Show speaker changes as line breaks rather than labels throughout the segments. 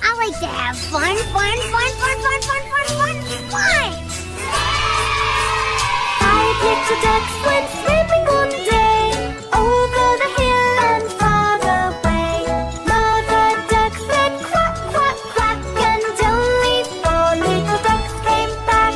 I like to have fun.
Five little ducks went swimming one day over the hill and far away. Mother duck said quack, quack, quack, and only four little ducks came back.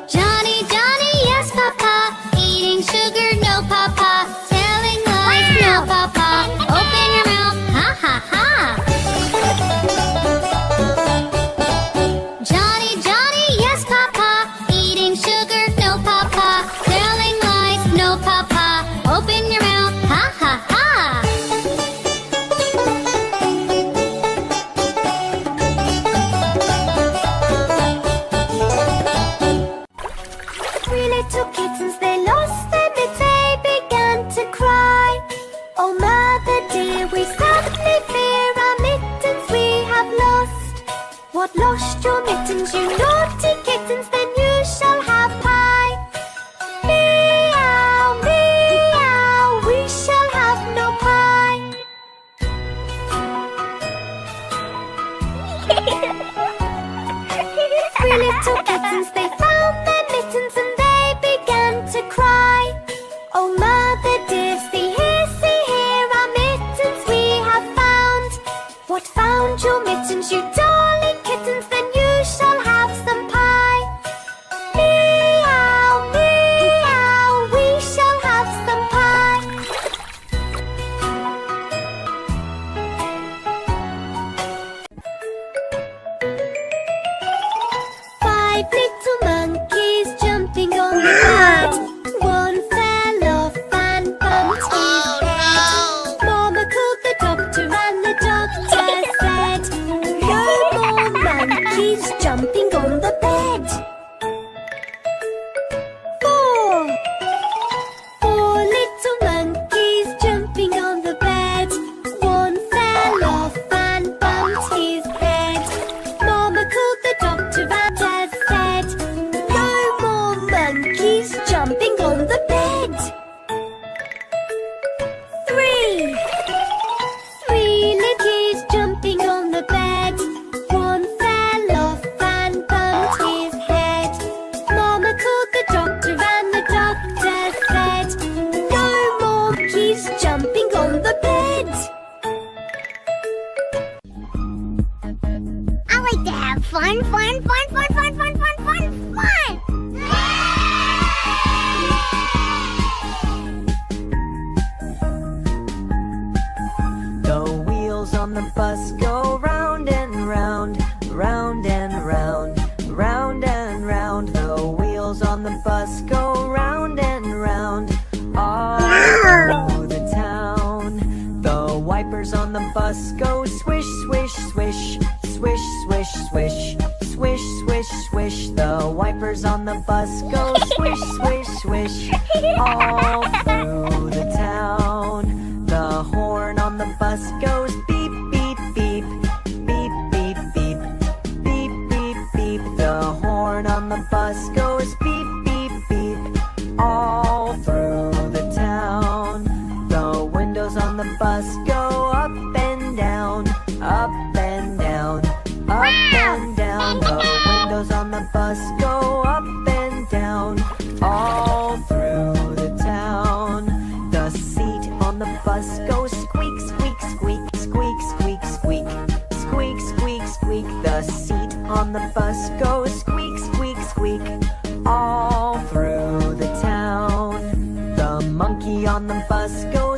Johnny, Johnny, yes, Papa. Eating sugar, no, Papa. Telling lies, no, Papa. Open your mouth, ha, ha, ha. Johnny, Johnny, yes, Papa. Eating sugar, no, Papa. Telling lies, no, Papa. Open your mouth, ha, ha, ha.
Three little kittens, they lost their mittens, they began to cry. Oh, mother dear, we sadly fear our mittens we have lost. What, lost your mittens, you naughty kittens? Then you shall have pie. Meow, meow, we shall have no pie. Three little kittens, they found their mittens and they began to cry. Oh, mother dear, see here, our mittens we have found. What, found your mittens, you darling kittens? Then you shall have some pie. Meow, meow, we shall have some pie. Five little monkeys jumping on the bed. One fell off and bumped his head. Mama called the doctor and the doctor said, no more monkeys jumping on the bed. Four little monkeys jumping on the bed. One fell off and bumped his head. Mama called the doctor and said, no more monkeys jumping on the bed. Three little kids jumping on the bed. One fell off and bumped his head. Mama called the doctor and the doctor said, no more monkeys jumping on the bed.
I like to have fun.
The wheels on the bus go round and round, round and round, round and round. The wheels on the bus go round and round, all through the town. The wipers on the bus go swish, swish, swish, swish, swish, swish, swish, swish, swish. The wipers on the bus go swish, swish, swish, all through the town. The horn on the bus goes beep, beep, beep, beep, beep, beep, beep, beep, beep. The horn on the bus goes beep, beep, beep, all through the town. The windows on the bus go up and down, up and down, up and down. The windows on the bus go up and down, all through the town. The seat on the bus goes squeak, squeak, squeak, squeak, squeak, squeak, squeak, squeak, squeak. The seat on the bus goes squeak, squeak, squeak, all through the town. The monkey on the bus goes